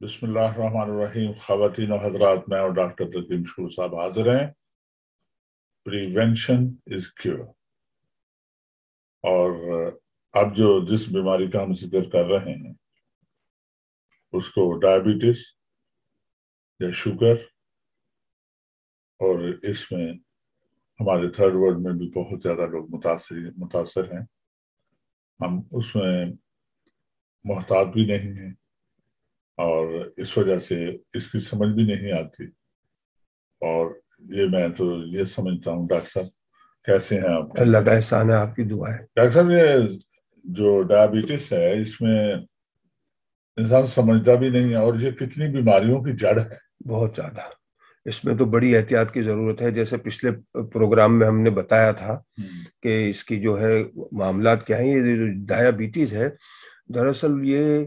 بسم اللہ الرحمن الرحیم. خواتین و حضرات، میں اور ڈاکٹر تقیم شکور صاحب حاضر ہیں. Prevention is cure. اور اب جس بیماری کا ہم ذکر کر رہے ہیں اس کو ڈائبٹیز یا شوگر، اور اس میں ہمارے تھرڈ ورلڈ میں بھی بہت زیادہ لوگ متاثر ہیں. ہم اس میں محتاط بھی نہیں ہیں اور اس وجہ سے اس کی سمجھ بھی نہیں آتی. اور میں تو یہ سمجھتا ہوں، ڈاکٹر صاحب کیسے ہیں آپ؟ اللہ کا احسان ہے، آپ کی دعا ہے. ڈاکٹر صاحب، یہ جو ڈائبٹیز ہے اس میں انسان سمجھتا بھی نہیں ہے، اور یہ کتنی بیماریوں کی جڑ ہے. بہت زیادہ. اس میں تو بڑی احتیاط کی ضرورت ہے. جیسے پچھلے پروگرام میں ہم نے بتایا تھا کہ اس کی جو ہے معاملات کیا ہیں. یہ جو ڈائبٹیز ہے، دراصل یہ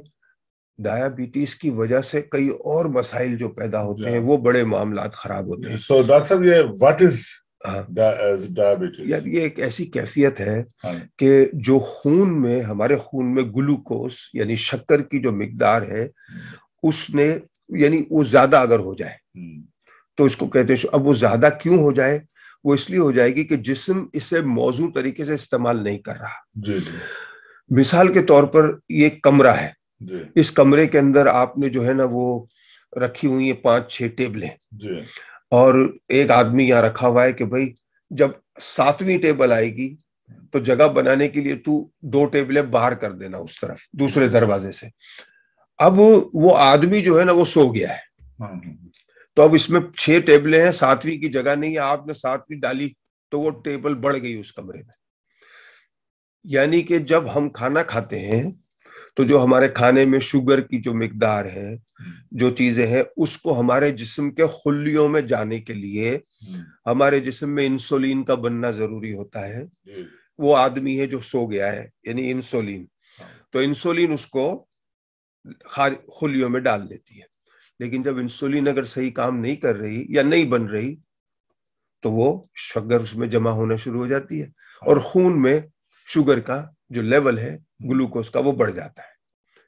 ڈائبٹیز کی وجہ سے کئی اور مسائل جو پیدا ہوتے ہیں وہ بڑے معاملات خراب ہوتے ہیں. سو ڈاکٹر صاحب، یہ واٹ از ڈائبٹیز؟ یہ ایک ایسی کیفیت ہے کہ جو خون میں، ہمارے خون میں گلوکوز یعنی شکر کی جو مقدار ہے اس نے یعنی وہ زیادہ اگر ہو جائے تو اس کو کہتے ہیں. اب وہ زیادہ کیوں ہو جائے؟ وہ اس لیے ہو جائے گی کہ جسم اسے موزوں طریقے سے استعمال نہیں کر رہا. مثال کے طور پر یہ کمرہ ہے، اس کمرے کے اندر آپ نے جو ہے نا وہ رکھی ہوئی ہیں 5-6 ٹیبلیں، اور ایک آدمی یہاں رکھا ہوا ہے کہ بھائی جب 7ویں ٹیبل آئے گی تو جگہ بنانے کے لیے تو 2 ٹیبلیں باہر کر دینا اس طرف دوسرے دروازے سے. اب وہ آدمی جو ہے نا وہ سو گیا ہے، تو اب اس میں 6 ٹیبلیں ہیں، 7ویں کی جگہ نہیں ہے، آپ نے 7ویں ڈالی تو وہ ٹیبل بڑھ گئی اس کمرے میں. یعنی کہ جب ہم کھانا کھاتے ہیں تو جو ہمارے کھانے میں شوگر کی جو مقدار ہے، جو چیزیں ہیں، اس کو ہمارے جسم کے خلیوں میں جانے کے لیے ہمارے جسم میں انسولین کا بننا ضروری ہوتا ہے. وہ آدمی ہے جو سو گیا ہے، یعنی انسولین، تو انسولین اس کو خلیوں میں ڈال دیتی ہے. لیکن جب انسولین اگر صحیح کام نہیں کر رہی یا نہیں بن رہی تو وہ شوگر اس میں جمع ہونا شروع ہو جاتی ہے، اور خون میں شوگر کا جو لیول ہے گلوکوز کا وہ بڑھ جاتا ہے.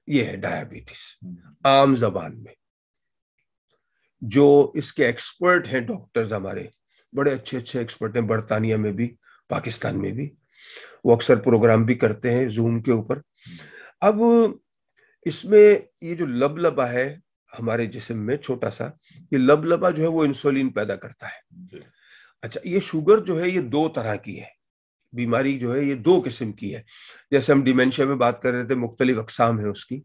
یہ ہے ڈائبٹیز عام زبان میں. جو اس کے ایکسپرٹ ہیں ڈاکٹرز، ہمارے بڑے اچھے ایکسپرٹ ہیں برطانیہ میں بھی، پاکستان میں بھی، وہ اکثر پروگرام بھی کرتے ہیں زوم کے اوپر. اب اس میں یہ جو لبلبا ہے ہمارے جسم میں چھوٹا سا، یہ لبلبا جو ہے وہ انسولین پیدا کرتا ہے. اچھا، یہ شوگر جو ہے یہ 2 طرح کی ہے. بیماری جو ہے یہ 2 قسم کی ہے. جیسے ہم ڈیمینشیا میں بات کر رہے تھے، مختلف اقسام ہیں اس کی.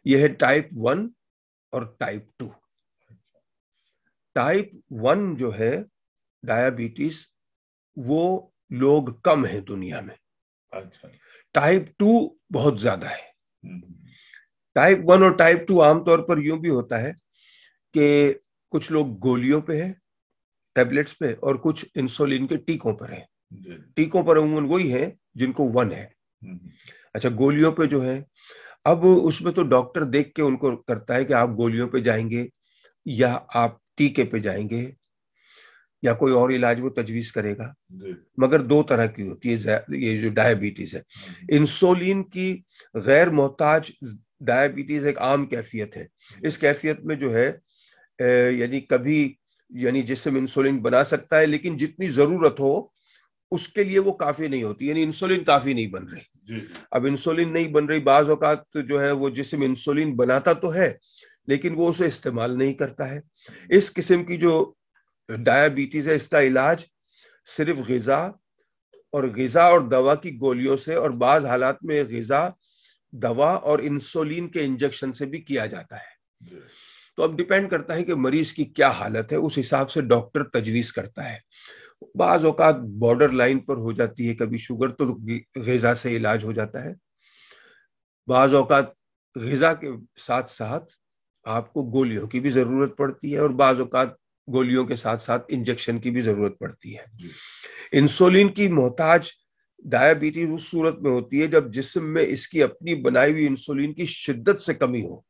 یہ ہے ٹائپ 1 اور ٹائپ 2. ٹائپ 1 جو ہے ڈائبٹیز، وہ لوگ کم ہیں دنیا میں. ٹائپ 2 بہت زیادہ ہے. ٹائپ 1 اور ٹائپ 2 عام طور پر یوں بھی ہوتا ہے کہ کچھ لوگ گولیوں پہ ہیں، ٹیبلٹس پہ، اور کچھ انسولین کے ٹیکوں پر ہیں. ٹیکوں پر عموماً وہی ہیں جن کو 1 ہے. اچھا، گولیوں پہ جو ہے، اب اس میں تو ڈاکٹر دیکھ کے ان کو کرتا ہے کہ آپ گولیوں پہ جائیں گے یا آپ ٹیکے پہ جائیں گے یا کوئی اور علاج وہ تجویز کرے گا. مگر 2 طرح کی ہوتی ہے یہ جو ڈائبٹیز ہے. انسولین کی غیر محتاج ڈائبٹیز ایک عام کیفیت ہے. اس کیفیت میں جو ہے یعنی جسم انسولین بنا سکتا ہے، لیکن جتنی ضرورت ہو اس کے لیے وہ کافی نہیں ہوتی. یعنی انسولین کافی نہیں بن رہی. اب انسولین نہیں بن رہی، بعض اوقات جو ہے وہ جسم انسولین بناتا تو ہے لیکن وہ اسے استعمال نہیں کرتا ہے. اس قسم کی جو ڈائبٹیز ہے، اس کا علاج صرف غذا اور دوا کی گولیوں سے، اور بعض حالات میں غذا، دوا اور انسولین کے انجیکشن سے بھی کیا جاتا ہے. تو اب ڈیپینڈ کرتا ہے کہ مریض کی کیا حالت ہے، اس حساب سے ڈاکٹر تجویز کرتا ہے. بعض اوقات بارڈر لائن پر ہو جاتی ہے کبھی شوگر، تو غذا سے علاج ہو جاتا ہے. بعض اوقات غذا کے ساتھ ساتھ آپ کو گولیوں کی بھی ضرورت پڑتی ہے، اور بعض اوقات گولیوں کے ساتھ ساتھ انجیکشن کی بھی ضرورت پڑتی ہے. انسولین کی محتاج ڈائبٹیز اس صورت میں ہوتی ہے جب جسم میں اس کی اپنی بنائی ہوئی انسولین کی شدت سے کمی ہو.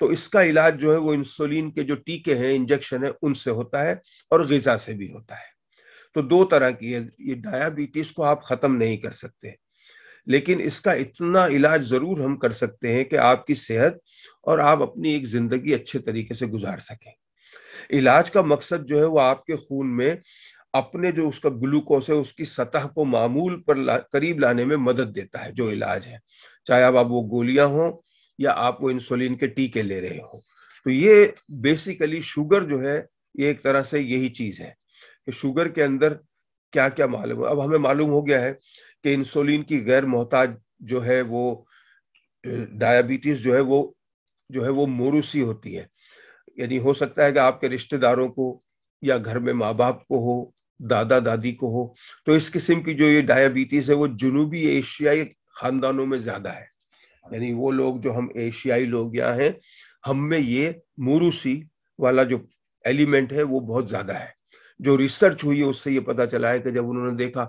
تو اس کا علاج جو ہے وہ انسولین کے جو ٹیکے ہیں، انجیکشن ہے، ان سے ہوتا ہے، اور غذا سے بھی ہوتا ہے. تو 2 طرح کی ہے. یہ ڈائبٹیز کو آپ ختم نہیں کر سکتے، لیکن اس کا اتنا علاج ضرور ہم کر سکتے ہیں کہ آپ کی صحت اور آپ اپنی ایک زندگی اچھے طریقے سے گزار سکیں۔ علاج کا مقصد جو ہے وہ آپ کے خون میں اپنے جو اس کا گلوکوز ہے اس کی سطح کو معمول پر قریب لانے میں مدد دیتا ہے جو علاج ہے، چاہے آپ وہ گولیاں ہوں یا آپ وہ انسولین کے ٹیکے لے رہے ہوں۔ تو یہ بیسیکلی شوگر جو ہے یہ ایک طرح سے یہی چیز ہے کہ شوگر کے اندر کیا کیا معلوم ہے۔ اب ہمیں معلوم ہو گیا ہے کہ انسولین کی غیر محتاج جو ہے وہ ڈائبٹیز جو ہے وہ موروثی ہوتی ہے، یعنی ہو سکتا ہے کہ آپ کے رشتہ داروں کو یا گھر میں ماں باپ کو ہو، دادا دادی کو ہو۔ تو اس قسم کی جو یہ ڈائبٹیز ہے وہ جنوبی ایشیائی خاندانوں میں زیادہ ہے، یعنی وہ لوگ جو ہم ایشیائی لوگ یہاں ہیں ہم میں یہ موروثی والا جو ایلیمنٹ ہے وہ بہت زیادہ ہے۔ جو ریسرچ ہوئی ہے اس سے یہ پتا چلا ہے کہ جب انہوں نے دیکھا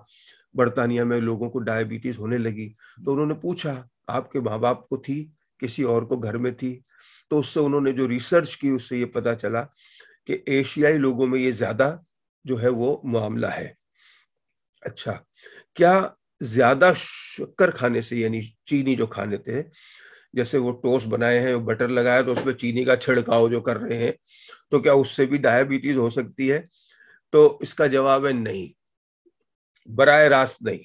برطانیہ میں لوگوں کو ڈائبٹیز ہونے لگی تو انہوں نے پوچھا آپ کے ماں باپ کو تھی، کسی اور کو گھر میں تھی؟ تو اس سے انہوں نے جو ریسرچ کی اس سے یہ پتا چلا کہ ایشیائی لوگوں میں یہ زیادہ جو ہے وہ معاملہ ہے۔ اچھا، کیا زیادہ شکر کھانے سے، یعنی چینی جو کھانے تھے، جیسے وہ ٹوسٹ بنائے ہیں بٹر لگایا تو اس میں چینی کا چھڑکاؤ جو کر رہے ہیں، تو کیا اس سے بھی ڈائبٹیز ہو سکتی ہے؟ تو اس کا جواب ہے نہیں، براہ راست نہیں۔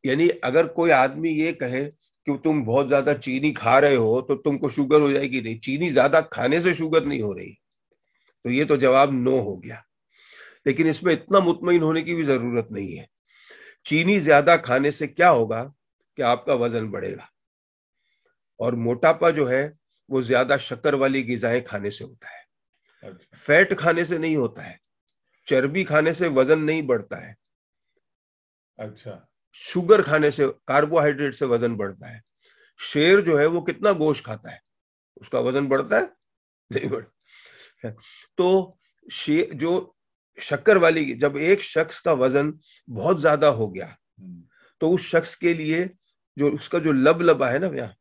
یعنی اگر کوئی آدمی یہ کہے کہ تم بہت زیادہ چینی کھا رہے ہو تو تم کو شوگر ہو جائے گی، نہیں، چینی زیادہ کھانے سے شوگر نہیں ہو رہی، تو یہ تو جواب نو ہو گیا۔ لیکن اس میں اتنا مطمئن ہونے کی بھی ضرورت نہیں ہے۔ چینی زیادہ کھانے سے کیا ہوگا کہ آپ کا وزن بڑھے گا، اور موٹاپا جو ہے وہ زیادہ شکر والی غذائیں کھانے سے ہوتا ہے، فیٹ کھانے سے نہیں ہوتا ہے، چربی کھانے سے وزن نہیں بڑھتا ہے، اچھا، شوگر کھانے سے، کاربوہائیڈریٹ سے وزن بڑھتا ہے۔ شیر جو ہے وہ کتنا گوشت کھاتا ہے، اس کا وزن بڑھتا ہے؟ نہیں بڑھتا۔ تو جو شکر والی، جب ایک شخص کا وزن بہت زیادہ ہو گیا تو اس شخص کے لیے جو اس کا جو لبا ہے نا یہاں،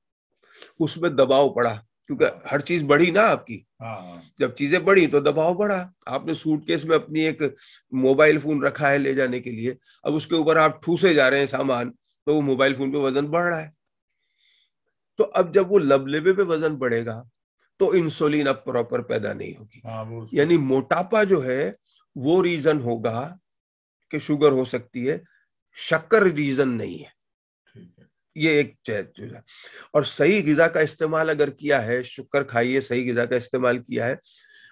اس میں دباؤ پڑا، کیونکہ ہر چیز بڑھی نا آپ کی، جب چیزیں بڑھی تو دباؤ بڑھا۔ آپ نے سوٹ کیس میں اپنی ایک موبائل فون رکھا ہے لے جانے کے لیے، اب اس کے اوپر آپ ٹھوسے جا رہے ہیں سامان، تو وہ موبائل فون پہ وزن بڑھ رہا ہے۔ تو اب جب وہ لبے پہ وزن بڑھے گا تو انسولین اب پراپر پیدا نہیں ہوگی، یعنی موٹاپا جو ہے وہ ریزن ہوگا کہ شوگر ہو سکتی ہے، شکر ریزن نہیں ہے۔ یہ ایک چیز ہے۔ اور صحیح غذا کا استعمال اگر کیا ہے، شکر کھائیے، صحیح غذا کا استعمال کیا ہے۔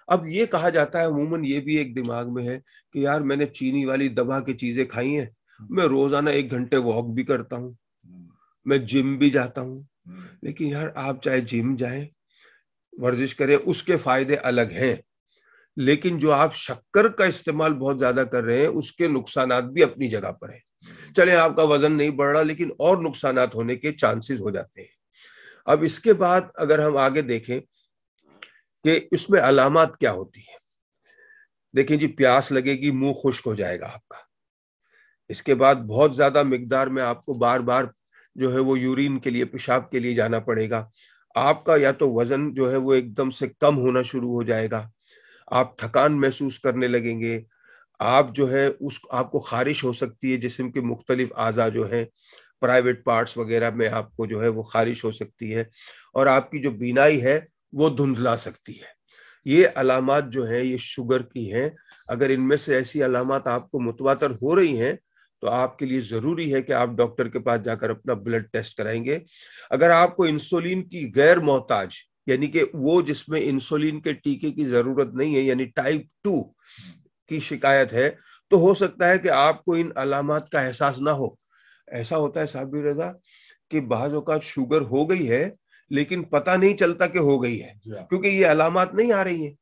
اب یہ کہا جاتا ہے عموماً، یہ بھی ایک دماغ میں ہے کہ یار میں نے چینی والی دبا کی چیزیں کھائی ہیں، میں روزانہ 1 گھنٹے واک بھی کرتا ہوں، میں جم بھی جاتا ہوں۔ لیکن یار آپ چاہے جم جائیں، ورزش کریں، اس کے فائدے الگ ہیں، لیکن جو آپ شکر کا استعمال بہت زیادہ کر رہے ہیں اس کے نقصانات بھی اپنی جگہ پر ہیں۔ چلیں آپ کا وزن نہیں بڑھ رہا لیکن اور نقصانات ہونے کے چانسز ہو جاتے ہیں۔ اب اس کے بعد اگر ہم آگے دیکھیں کہ اس میں علامات کیا ہوتی ہیں، دیکھیں جی، پیاس لگے گی، منہ خشک ہو جائے گا آپ کا۔ اس کے بعد بہت زیادہ مقدار میں آپ کو بار بار جو ہے وہ یورین کے لیے، پیشاب کے لیے جانا پڑے گا۔ آپ کا یا تو وزن جو ہے وہ ایک دم سے کم ہونا شروع ہو جائے گا، آپ تھکان محسوس کرنے لگیں گے، آپ جو ہے آپ کو خارش ہو سکتی ہے، جسم کے مختلف اعضاء جو ہیں، پرائیویٹ پارٹس وغیرہ میں آپ کو جو ہے وہ خارش ہو سکتی ہے، اور آپ کی جو بینائی ہے وہ دھندلا سکتی ہے۔ یہ علامات جو ہیں یہ شوگر کی ہیں۔ اگر ان میں سے ایسی علامات آپ کو متواتر ہو رہی ہیں تو آپ کے لیے ضروری ہے کہ آپ ڈاکٹر کے پاس جا کر اپنا بلڈ ٹیسٹ کرائیں گے۔ اگر آپ کو انسولین کی غیر محتاج، یعنی کہ وہ جس میں انسولین کے ٹیکے کی ضرورت نہیں ہے، یعنی ٹائپ 2 کی شکایت ہے، تو ہو سکتا ہے کہ آپ کو ان علامات کا احساس نہ ہو۔ ایسا ہوتا ہے صابر رضا کہ بعض اوقات شوگر ہو گئی ہے لیکن پتہ نہیں چلتا کہ ہو گئی ہے، کیونکہ یہ علامات نہیں آ رہی ہیں۔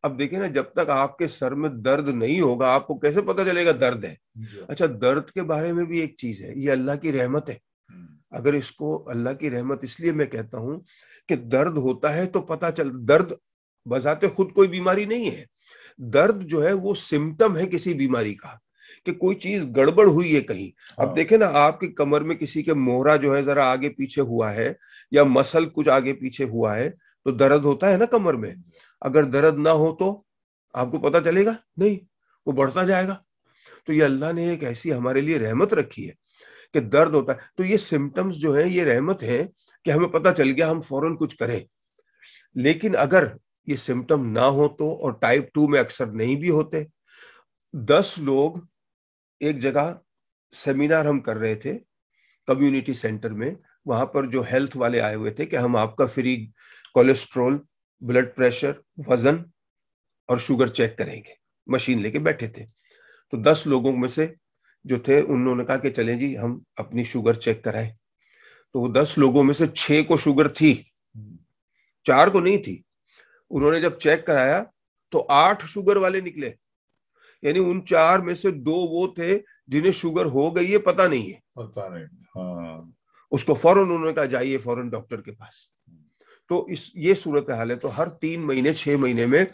اب دیکھیں نا، جب تک آپ کے سر میں درد نہیں ہوگا آپ کو کیسے پتہ چلے گا درد ہے؟ اچھا، درد کے بارے میں بھی ایک چیز ہے، یہ اللہ کی رحمت ہے۔ اگر اس کو اللہ کی رحمت اس لیے میں کہتا ہوں کہ درد ہوتا ہے تو پتہ درد بذات خود کوئی بیماری نہیں ہے، درد جو ہے وہ سمٹم ہے کسی بیماری کا، کہ کوئی چیز گڑبڑ ہوئی ہے کہیں۔ اب دیکھیں نا، آپ کی کمر میں کسی کے موہرا جو ہے ذرا آگے پیچھے ہوا ہے، یا مسل کچھ آگے پیچھے ہوا ہے تو درد ہوتا ہے نا کمر میں۔ اگر درد نہ ہو تو آپ کو پتہ چلے گا نہیں، وہ بڑھتا جائے گا۔ تو یہ اللہ نے ایک ایسی ہمارے لیے رحمت رکھی ہے کہ درد ہوتا ہے. تو یہ سمٹمز جو ہیں یہ رحمت ہیں کہ ہمیں پتہ چل گیا, ہم فوراً کچھ کریں. لیکن اگر یہ سمٹم نہ ہو تو, اور ٹائپ 2 میں اکثر نہیں بھی ہوتے. 10 لوگ ایک جگہ سیمینار ہم کر رہے تھے کمیونٹی سینٹر میں, وہاں پر جو ہیلتھ والے آئے ہوئے تھے کہ ہم آپ کا فری کولیسٹرول, بلڈ پریشر, وزن اور شوگر چیک کریں گے. مشین لے کے بیٹھے تھے. تو 10 لوگوں میں سے جو تھے انہوں نے کہا کہ چلیں جی ہم اپنی شوگر چیک کرائیں. تو وہ 10 لوگوں میں سے 6 کو شوگر تھی, 4 کو نہیں تھی. انہوں نے جب چیک کرایا تو 8 شوگر والے نکلے. یعنی ان 4 میں سے 2 وہ تھے جنہیں شوگر ہو گئی ہے, پتہ نہیں ہے. پتہ نہیں. ہاں, اس کو فوراً انہوں نے کہا جائیے فوراً ڈاکٹر کے پاس. تو یہ صورتحال ہے. تو ہر 3 مہینے 6 مہینے میں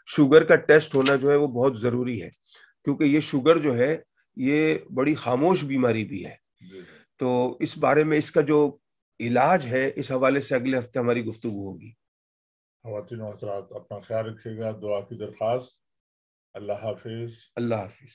شوگر کا ٹیسٹ ہونا جو ہے وہ بہت ضروری ہے, کیونکہ یہ شوگر جو ہے یہ بڑی خاموش بیماری بھی ہے. تو اس بارے میں اس کا جو علاج ہے اس حوالے سے اگلے ہفتے ہماری گفتگو ہوگی. خواتین و حضرات اپنا خیال رکھیے گا. دعا کی درخواست. اللہ حافظ. اللہ حافظ.